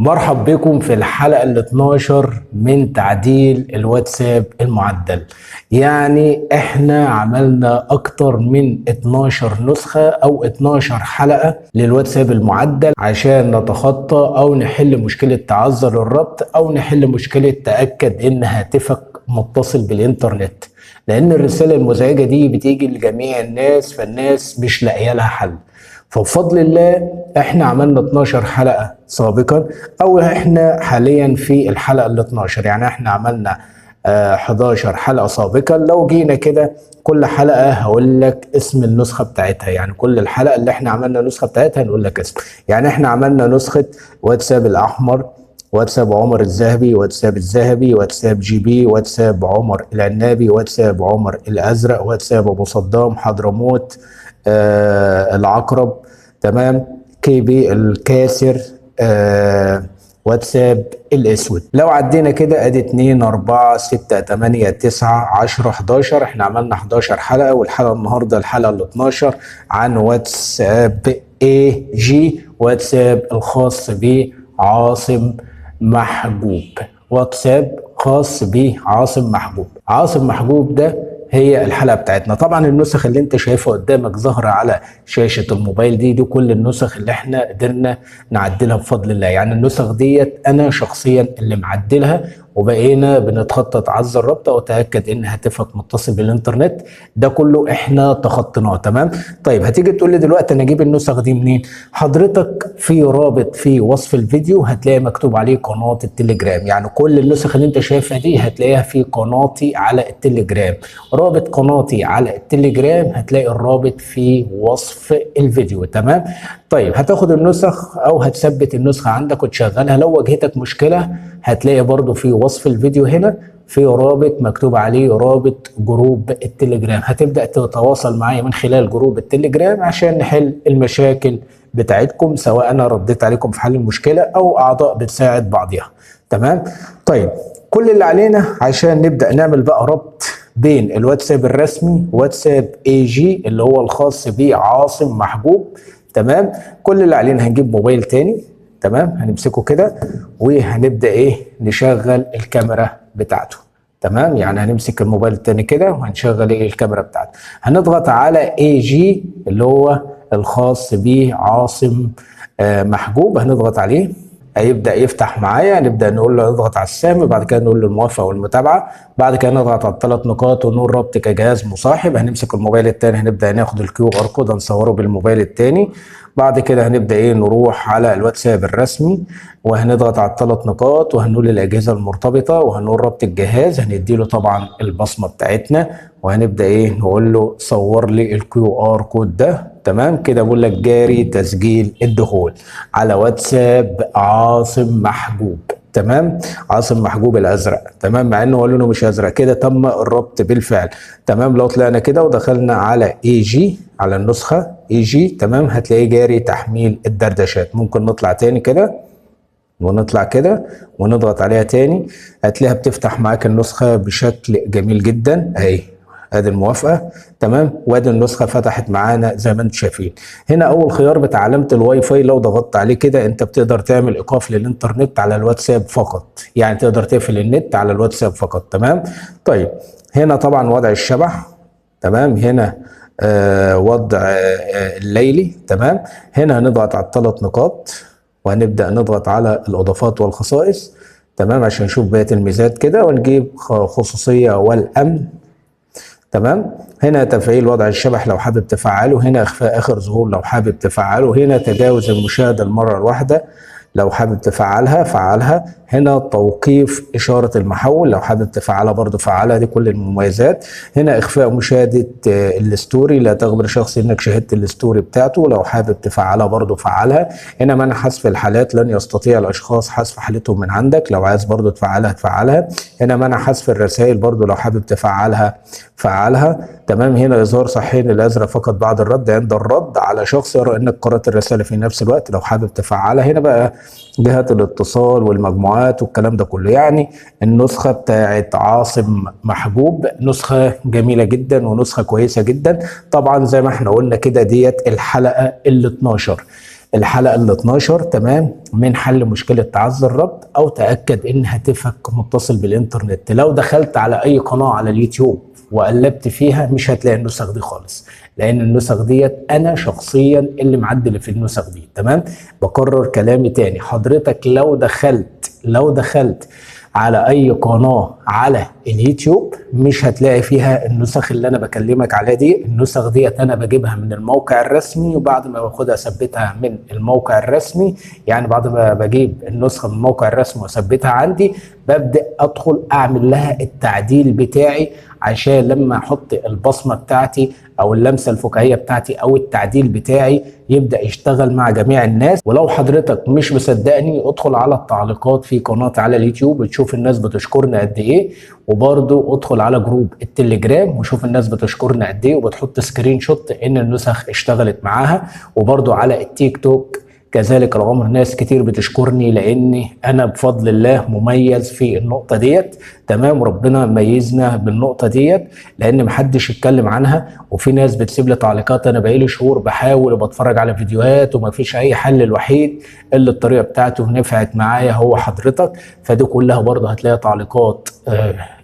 مرحب بكم في الحلقة ال 12 من تعديل الواتساب المعدل. يعني احنا عملنا اكتر من 12 نسخة او 12 حلقة للواتساب المعدل عشان نتخطى او نحل مشكلة تعذر الربط او نحل مشكلة تأكد ان هاتفك متصل بالانترنت، لان الرسالة المزعجة دي بتيجي لجميع الناس فالناس مش لاقيه لها حل. فبفضل الله احنا عملنا 12 حلقة سابقا، او احنا حاليا في الحلقة ال 12. يعني احنا عملنا 11 حلقة سابقا. لو جينا كده كل حلقة هقول لك اسم النسخة بتاعتها، يعني كل الحلقة اللي احنا عملنا النسخة بتاعتها هنقول لك اسم. يعني احنا عملنا نسخة واتساب الأحمر، واتساب عمر الذهبي، واتساب الذهبي، واتساب جي بي، واتساب عمر العنابي، واتساب عمر الأزرق، واتساب أبو صدام حضرموت، العقرب، تمام، كي بي الكاسر، واتساب الاسود. لو عدينا كده ادي 2 4 6 8 9 10 11. احنا عملنا 11 حلقه، والحلقه النهارده الحلقه ال 12 عن واتساب اي جي، واتساب الخاص بعاصم محجوب. واتساب خاص بعاصم محجوب. عاصم محجوب ده هي الحلقه بتاعتنا. طبعا النسخ اللي انت شايفها قدامك ظاهره على شاشه الموبايل دي كل النسخ اللي احنا قدرنا نعدلها بفضل الله. يعني النسخ ديت انا شخصيا اللي معدلها، وبقينا بنتخطى تعذر الربط وتاكد ان هاتفك متصل بالانترنت. ده كله احنا تخطيناه. تمام. طيب هتيجي تقول لي دلوقتي انا اجيب النسخ دي منين؟ حضرتك في رابط في وصف الفيديو هتلاقي مكتوب عليه قناه التليجرام. يعني كل النسخ اللي انت شايفها دي هتلاقيها في قناتي على التليجرام. رابط قناتي على التليجرام هتلاقي الرابط في وصف الفيديو. تمام. طيب هتاخد النسخ او هتثبت النسخة عندك وتشغلها. لو واجهتك مشكلة هتلاقي برضو في وصف الفيديو هنا في رابط مكتوب عليه رابط جروب التليجرام. هتبدأ تتواصل معايا من خلال جروب التليجرام عشان نحل المشاكل بتاعتكم، سواء انا رديت عليكم في حل المشكلة او اعضاء بتساعد بعضها. تمام. طيب كل اللي علينا عشان نبدأ نعمل بقى ربط بين الواتساب الرسمي واتساب اي جي اللي هو الخاص بعاصم محجوب. تمام. كل اللي علينا هنجيب موبايل تاني، تمام، هنمسكه كده وهنبدأ نشغل الكاميرا بتاعته. تمام. يعني هنمسك الموبايل التاني كده وهنشغل الكاميرا بتاعته. هنضغط على اي جي اللي هو الخاص بعاصم محجوب، هنضغط عليه هيبدأ يفتح معايا. نبدأ نقول له نضغط على السهم، بعد كده نقول له الموافقة والمتابعة، بعد كده نضغط على الثلاث نقاط ونقول ربط كجهاز مصاحب. هنمسك الموبايل الثاني هنبدأ ناخد الكيو ار كود هنصوره بالموبايل الثاني. بعد كده هنبدأ نروح على الواتساب الرسمي وهنضغط على الثلاث نقاط وهنقول الأجهزة المرتبطة وهنقول ربط الجهاز. هنديله طبعا البصمة بتاعتنا وهنبدأ نقول له صور لي الكيو ار كود ده. تمام كده بقول لك جاري تسجيل الدخول على واتساب عاصم محجوب. تمام. عاصم محجوب الازرق. تمام. مع انه هو لونه مش ازرق. كده تم الربط بالفعل. تمام. لو طلعنا كده ودخلنا على اي جي على النسخه اي جي، تمام، هتلاقيه جاري تحميل الدردشات. ممكن نطلع تاني كده ونطلع كده ونضغط عليها تاني، هتلاقيها بتفتح معاك النسخه بشكل جميل جدا اهي. ادي الموافقه. تمام. وادي النسخه فتحت معانا زي ما انتم شايفين. هنا اول خيار بتاع علامه الواي فاي، لو ضغطت عليه كده انت بتقدر تعمل ايقاف للانترنت على الواتساب فقط، يعني تقدر تقفل النت على الواتساب فقط. تمام. طيب هنا طبعا وضع الشبح. تمام. هنا وضع الليلي. تمام. هنا هنضغط على الثلاث نقاط وهنبدا نضغط على الاضافات والخصائص. تمام. عشان نشوف بقيه الميزات كده ونجيب خصوصيه والامن. تمام. هنا تفعيل وضع الشبح لو حابب تفعله، هنا اخفاء اخر ظهور لو حابب تفعله، هنا تجاوز المشاهده المره الواحده لو حابب تفعلها فعلها، هنا توقيف اشاره المحول لو حابب تفعلها برضو فعلها. دي كل المميزات. هنا اخفاء مشاهده الستوري، لا تخبر شخص انك شاهدت الستوري بتاعته لو حابب تفعلها برضو فعلها. هنا منع حذف الحالات، لن يستطيع الاشخاص حذف حالتهم من عندك، لو عايز برضو تفعلها تفعلها. هنا منع حذف الرسائل برضو لو حابب تفعلها فعلها. تمام. هنا اظهار صحيح الازرق فقط بعد الرد عند الرد على شخص يرى انك قرأت الرساله في نفس الوقت لو حابب تفعلها. هنا بقى جهات الاتصال والمجموعات والكلام ده كله. يعني النسخه بتاعت عاصم محجوب نسخه جميله جدا ونسخه كويسه جدا. طبعا زي ما احنا قلنا كده ديت الحلقه ال 12. الحلقة ال 12 تمام من حل مشكلة تعذر الربط، او تأكد ان هاتفك متصل بالانترنت. لو دخلت على اي قناة على اليوتيوب وقلبت فيها مش هتلاقي النسخ دي خالص، لان النسخ ديت انا شخصيا اللي معدل في النسخ دي. تمام، بكرر كلامي تاني، حضرتك لو دخلت على اي قناة على اليوتيوب مش هتلاقي فيها النسخ اللي انا بكلمك عليها دي. النسخ ديت انا بجيبها من الموقع الرسمي، وبعد ما باخدها اثبتها من الموقع الرسمي، يعني بعد ما بجيب النسخة من الموقع الرسمي واثبتها عندي ببدأ ادخل اعمل لها التعديل بتاعي، عشان لما احط البصمة بتاعتي او اللمسة الفكاهية بتاعتي او التعديل بتاعي يبدأ يشتغل مع جميع الناس. ولو حضرتك مش مصدقني ادخل على التعليقات في قناتي على اليوتيوب وتشوف الناس بتشكرنا قد ايه، وبرضو ادخل على جروب التليجرام وشوف الناس بتشكرنا قد ايه وبتحط سكرين شوت ان النسخ اشتغلت معاها. وبرضو على التيك توك كذلك الامر، ناس كتير بتشكرني لاني انا بفضل الله مميز في النقطه ديت. تمام، ربنا ميزنا بالنقطه ديت لان محدش يتكلم عنها، وفي ناس بتسيب لي تعليقات انا بقالي شهور بحاول وبتفرج على فيديوهات ومفيش اي حل، الوحيد اللي الطريقه بتاعته نفعت معايا هو حضرتك. فدي كلها برضه هتلاقي تعليقات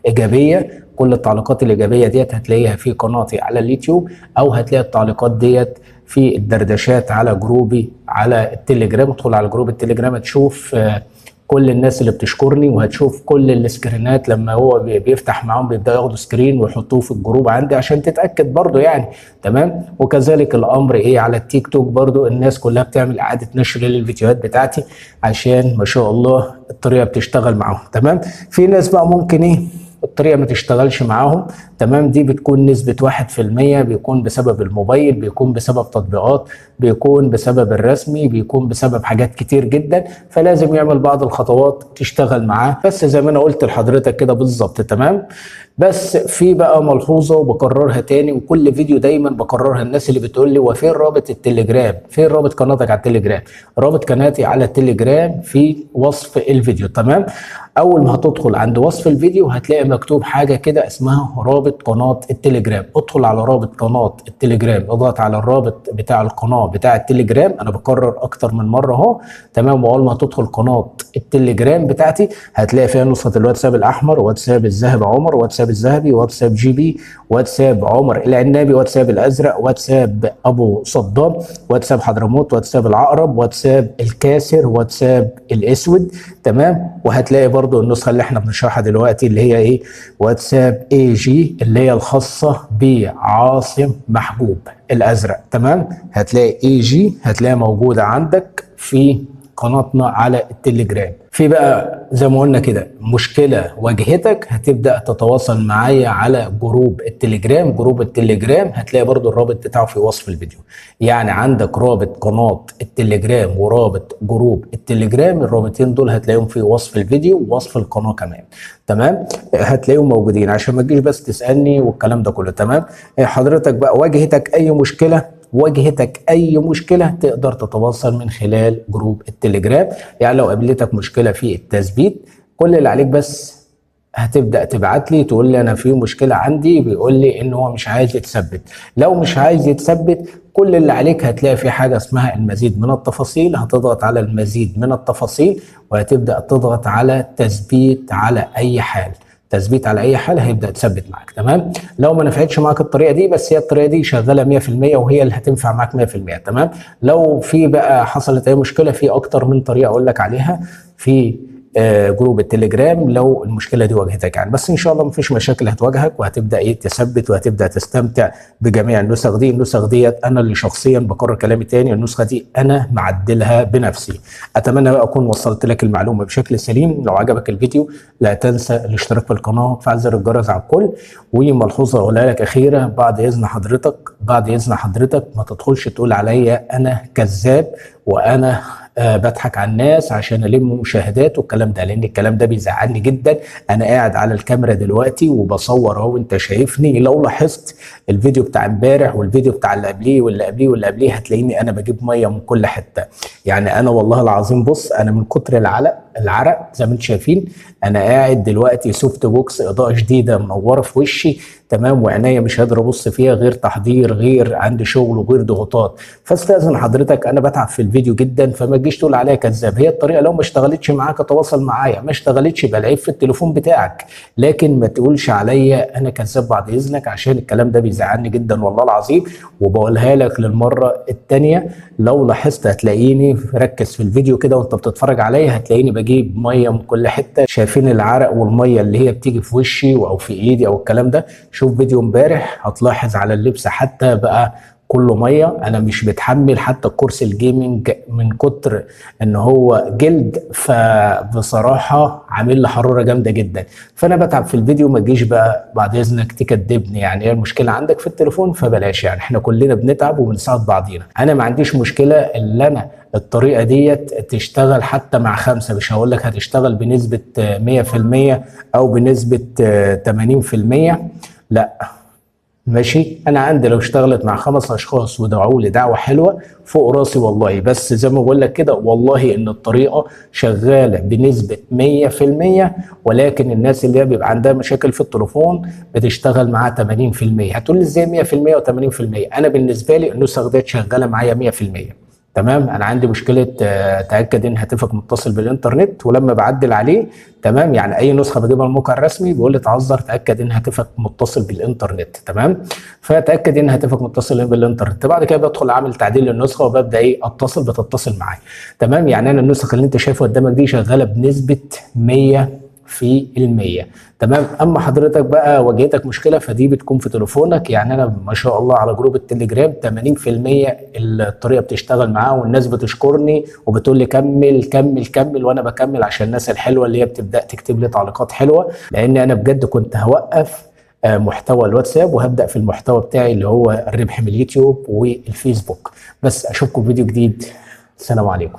ايجابيه. كل التعليقات الايجابيه ديت هتلاقيها في قناتي على اليوتيوب، او هتلاقي التعليقات ديت في الدردشات على جروبي على التليجرام. ادخل على جروب التليجرام تشوف كل الناس اللي بتشكرني، وهتشوف كل السكرينات لما هو بيفتح معاهم بيبداوا ياخدوا سكرين ويحطوه في الجروب عندي عشان تتاكد برضو يعني. تمام، وكذلك الامر على التيك توك برضو الناس كلها بتعمل اعاده نشر للفيديوهات بتاعتي عشان ما شاء الله الطريقه بتشتغل معاهم. تمام، في ناس بقى ممكن الطريقه ما تشتغلش معاهم. تمام، دي بتكون نسبه 1%، بيكون بسبب الموبايل، بيكون بسبب تطبيقات، بيكون بسبب الرسمي، بيكون بسبب حاجات كتير جدا، فلازم يعمل بعض الخطوات تشتغل معاه. بس زي ما انا قلت لحضرتك كده بالظبط. تمام، بس في بقى ملحوظه وبكررها تاني وكل فيديو دايما بكررها، الناس اللي بتقول لي وفين رابط التليجرام، فين رابط قناتك على التليجرام؟ رابط قناتي على التليجرام في وصف الفيديو. تمام، اول ما هتدخل عند وصف الفيديو هتلاقي مكتوب حاجه كده اسمها رابط قناه التليجرام. ادخل على رابط قناه التليجرام، اضغط على الرابط بتاع القناه بتاع التليجرام، انا بكرر اكتر من مره اهو. تمام، واول ما هتدخل قناه التليجرام بتاعتي هتلاقي فيها نسخه الواتساب الاحمر، واتساب الذهبي عمر، واتساب الذهبي، واتساب جي بي، واتساب عمر العنابي، واتساب الازرق، واتساب ابو صدام، واتساب حضرموت، واتساب العقرب، واتساب الكاسر، واتساب الاسود. تمام، وهتلاقي برضو النسخه اللي احنا بنشرحها دلوقتي اللي هي واتساب اي جي اللي هي الخاصه بعاصم محجوب الازرق. تمام، هتلاقي اي جي هتلاقيها موجوده عندك في قناتنا على التليجرام. في بقى زي ما قلنا كده مشكله واجهتك هتبدا تتواصل معايا على جروب التليجرام. جروب التليجرام هتلاقي برضو الرابط بتاعه في وصف الفيديو، يعني عندك رابط قناه التليجرام ورابط جروب التليجرام، الرابطين دول هتلاقيهم في وصف الفيديو ووصف القناه كمان. تمام، هتلاقيهم موجودين عشان ما تجيش بس تسالني والكلام ده كله. تمام، حضرتك بقى واجهتك اي مشكله تقدر تتواصل من خلال جروب التليجرام. يعني لو قابلتك مشكله في التثبيت كل اللي عليك بس هتبدا تبعت لي تقول لي انا في مشكله عندي، بيقول لي ان هو مش عايز يتثبت. لو مش عايز يتثبت كل اللي عليك هتلاقي في حاجه اسمها المزيد من التفاصيل، هتضغط على المزيد من التفاصيل وهتبدا تضغط على تثبيت على اي حال. تثبيت على اي حال هيبدا يثبت معاك. تمام، لو ما نفعتش معاك الطريقه دي، بس هي الطريقه دي شغاله 100% وهي اللي هتنفع معاك 100%. تمام، لو في بقى حصلت اي مشكله في اكتر من طريقه اقول لك عليها في جروب التليجرام لو المشكله دي واجهتك يعني. بس ان شاء الله مفيش مشاكل هتواجهك وهتبدا تثبت وهتبدا تستمتع بجميع النسخ دي. النسخ ديت انا اللي شخصيا بكرر كلامي تاني، النسخه دي انا معدلها بنفسي. اتمنى بقى اكون وصلت لك المعلومه بشكل سليم. لو عجبك الفيديو لا تنسى الاشتراك في القناه وتفعل زر الجرس على الكل. وملحوظه اقولها لك اخيره، بعد اذن حضرتك ما تدخلش تقول عليا انا كذاب وانا بضحك على الناس عشان الم مشاهدات والكلام ده، لان الكلام ده بيزعلني جدا. انا قاعد على الكاميرا دلوقتي وبصور اهو، انت شايفني. لو لاحظت الفيديو بتاع امبارح والفيديو بتاع اللي قبليه واللي قبليه واللي قبليه، هتلاقيني انا بجيب ميه من كل حته. يعني انا والله العظيم بص، انا من كتر العرق زي ما انتم شايفين، انا قاعد دلوقتي سوفت بوكس، اضاءه جديده منوره في وشي، تمام، وعينيا مش قادر ابص فيها، غير تحضير، غير عندي شغل وغير ضغوطات. فاستاذن حضرتك، انا بتعب في الفيديو جدا، فما تجيش تقول عليا كذاب. هي الطريقه لو ما اشتغلتش معاك تواصل معايا، ما اشتغلتش يبقى العيب في التليفون بتاعك، لكن ما تقولش عليا انا كذاب بعد اذنك، عشان الكلام ده بيزعلني جدا والله العظيم. وبقولها لك للمره الثانيه، لو لاحظت هتلاقيني ركز في الفيديو كده وانت بتتفرج عليا، هتلاقيني بجيب ميه من كل حته. شايفين العرق والميه اللي هي بتيجي في وشي او في ايدي او الكلام ده؟ شوف فيديو امبارح هتلاحظ على اللبس حتى بقى كله ميه. انا مش بتحمل حتى الكرسي الجيمنج من كتر ان هو جلد، فبصراحه عامل لي حراره جامده جدا. فانا بتعب في الفيديو، ما تجيش بقى بعد اذنك تكدبني. يعني هي المشكله عندك في التليفون فبلاش، يعني احنا كلنا بنتعب وبنساعد بعضينا. انا ما عنديش مشكله اللي انا الطريقه ديت تشتغل حتى مع خمسه، مش هقول لك هتشتغل بنسبه 100% او بنسبه 80%، لا ماشي. انا عندي لو اشتغلت مع 5 اشخاص ودعوا لي دعوه حلوه فوق راسي والله، بس زي ما بقول لك كده والله ان الطريقه شغاله بنسبه 100%، ولكن الناس اللي هي بيبقى عندها مشاكل في التليفون بتشتغل معاها 80%. هتقول لي ازاي 100% و80%؟ انا بالنسبه لي النسخ ديت شغاله معايا 100%. تمام، انا عندي مشكله تاكد ان هاتفك متصل بالانترنت، ولما بعدل عليه تمام، يعني اي نسخه بجيبها من الموقع الرسمي بيقول لي تعذر تاكد ان هاتفك متصل بالانترنت، تمام. فتاكد ان هاتفك متصل بالانترنت، بعد كده بدخل اعمل تعديل للنسخه وببدا بتتصل معايا، تمام. يعني انا النسخه اللي انت شايفها قدامك دي شغاله بنسبه 100%، تمام. اما حضرتك بقى واجهتك مشكله فدي بتكون في تليفونك. يعني انا ما شاء الله على جروب التليجرام 80% الطريقه بتشتغل معاه، والناس بتشكرني وبتقول لي كمل كمل كمل، وانا بكمل عشان الناس الحلوه اللي هي بتبدا تكتب لي تعليقات حلوه، لان انا بجد كنت هوقف محتوى الواتساب وهبدا في المحتوى بتاعي اللي هو الربح من اليوتيوب والفيسبوك. بس اشوفكم في فيديو جديد، السلام عليكم.